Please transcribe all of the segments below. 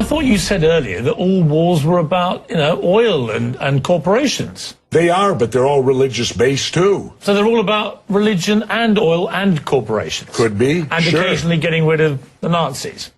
thought you said earlier that all wars were about, oil and corporations. They are, but they're all religious-based, too. So they're all about religion and oil and corporations. Could be, and sure. Occasionally getting rid of the Nazis.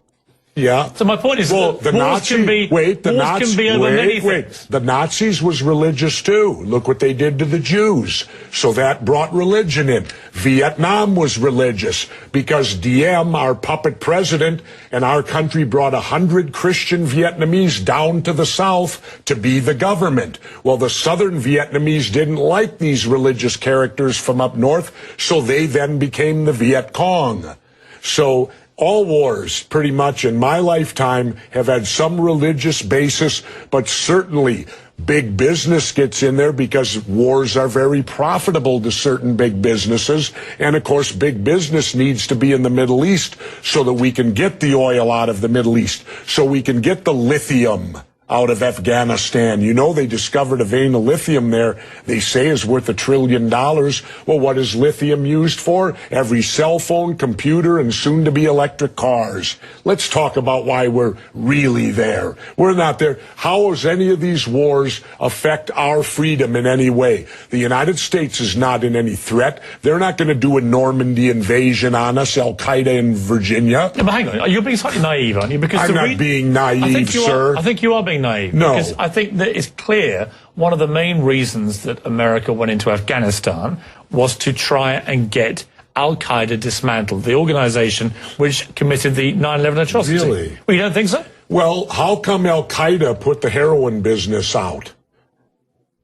Yeah. So my point is, well, that the wars can be over many things. The Nazis was religious too. Look what they did to the Jews. So that brought religion in. Vietnam was religious because Diem, our puppet president, and our country brought 100 Christian Vietnamese down to the south to be the government. Well, the southern Vietnamese didn't like these religious characters from up north, so they then became the Viet Cong. So all wars, pretty much in my lifetime, have had some religious basis, but certainly big business gets in there because wars are very profitable to certain big businesses. And of course, big business needs to be in the Middle East so that we can get the oil out of the Middle East, so we can get the lithium out of Afghanistan. You know, they discovered a vein of lithium there they say is worth $1 trillion. Well, what is lithium used for? Every cell phone, computer, and soon to be electric cars. Let's talk about why we're really there. We're not there. How does any of these wars affect our freedom in any way? The United States is not in any threat. They're not going to do a Normandy invasion on us, Al-Qaeda in Virginia. Yeah, but hang on, you're being slightly naive, aren't you? Because I'm not being naive, sir. I think you are being naive. No. Because I think that it's clear one of the main reasons that America went into Afghanistan was to try and get Al-Qaeda dismantled, the organization which committed the 9/11 atrocity. Really? Well, you don't think so? Well, how come Al-Qaeda put the heroin business out?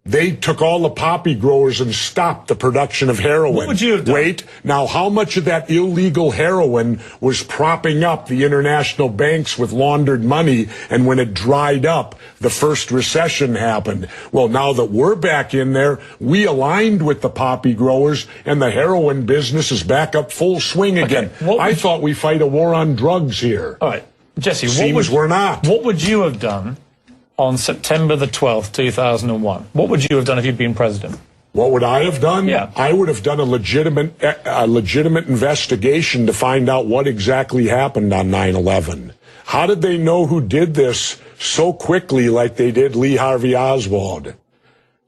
They took all the poppy growers and stopped the production of heroin. What would you have done? Wait, now how much of that illegal heroin was propping up the international banks with laundered money, and when it dried up, the first recession happened? Well, now that we're back in there, we aligned with the poppy growers, and the heroin business is back up full swing again. I thought we fight a war on drugs here. All right, Jesse, we're not. What would you have done on September the 12th, 2001? What would you have done if you'd been president? What would I have done? Yeah. I would have done a legitimate investigation to find out what exactly happened on 9/11. How did they know who did this so quickly like they did Lee Harvey Oswald?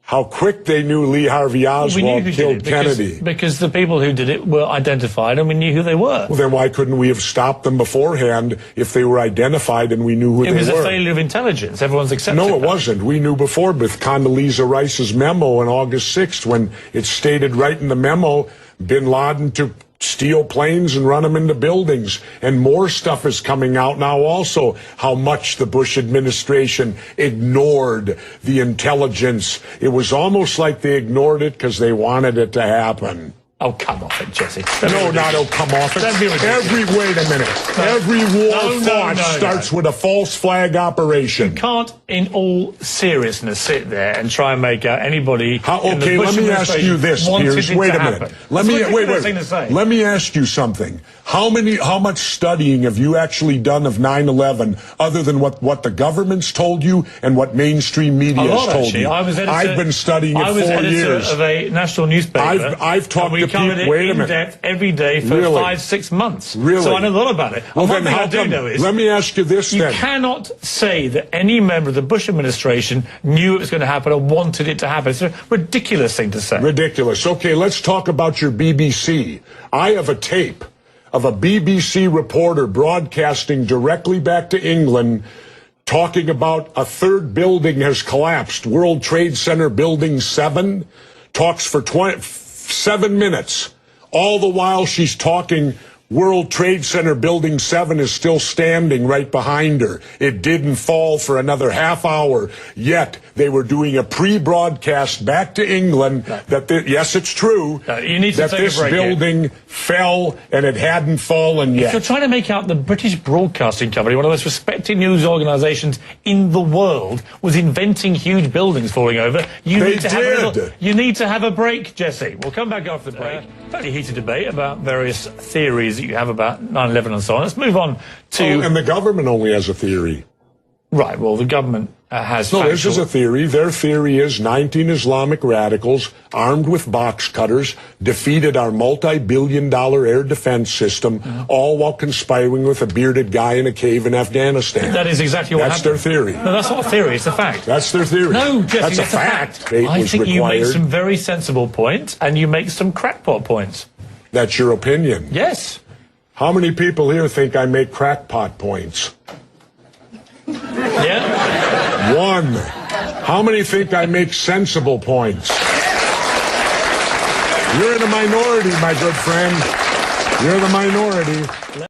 How quick they knew Lee Harvey Oswald killed Kennedy. Because the people who did it were identified and we knew who they were. Well, then why couldn't we have stopped them beforehand if they were identified and we knew who they were? It was a failure of intelligence. Everyone's accepted No, it that. wasn't. We knew before with Condoleezza Rice's memo on August 6th when it stated right in the memo, bin Laden to steal planes and run them into buildings. And more stuff is coming out now also, how much the Bush administration ignored the intelligence. It was almost like they ignored it because they wanted it to happen. Oh, come off it, Jesse. No, not oh, come off it. Wait a minute. Every war fought starts with a false flag operation. You can't, in all seriousness, sit there and try and make out anybody. Okay, let me ask you this, Piers. Wait a minute. Let me ask you something. How much studying have you actually done of 9/11 other than what the government's told you and what mainstream media has told you? I've been studying it 4 years. I was editor of a national newspaper. I've talked to people. Wait a minute. In depth every day for 5-6 months. Really? So I know a lot about it. Well, then how do know is, let me ask you this then. You cannot say that any member of the Bush administration knew it was going to happen or wanted it to happen. It's a ridiculous thing to say. Ridiculous. Okay, let's talk about your BBC. I have a tape of a BBC reporter broadcasting directly back to England talking about a third building has collapsed. World Trade Center Building 7 talks for 7 minutes. All the while she's talking, World Trade Center Building 7 is still standing right behind her. It didn't fall for another half hour. Yet they were doing a pre-broadcast back to England that, yes, it's true, you need to that this building fell and it hadn't fallen yet. If you're trying to make out the British Broadcasting Company, one of the most respected news organisations in the world, was inventing huge buildings falling over, you need to have a break, Jesse. We'll come back after the break. Fairly heated debate about various theories that you have about 9/11 and so on. Let's move on to... and the government only has a theory. Right, well, the government has No, factual... this is a theory. Their theory is 19 Islamic radicals armed with box cutters defeated our multi-billion-dollar air defense system, all while conspiring with a bearded guy in a cave in Afghanistan. That is exactly what That's happened. their theory. No, that's not a theory, it's a fact. That's their theory. No, Jesse, that's that's a fact. It I was think you make required. some very sensible points, and you make some crackpot points. That's your opinion. Yes. How many people here think I make crackpot points? Yeah? One. How many think I make sensible points? You're in a minority, my good friend. You're the minority.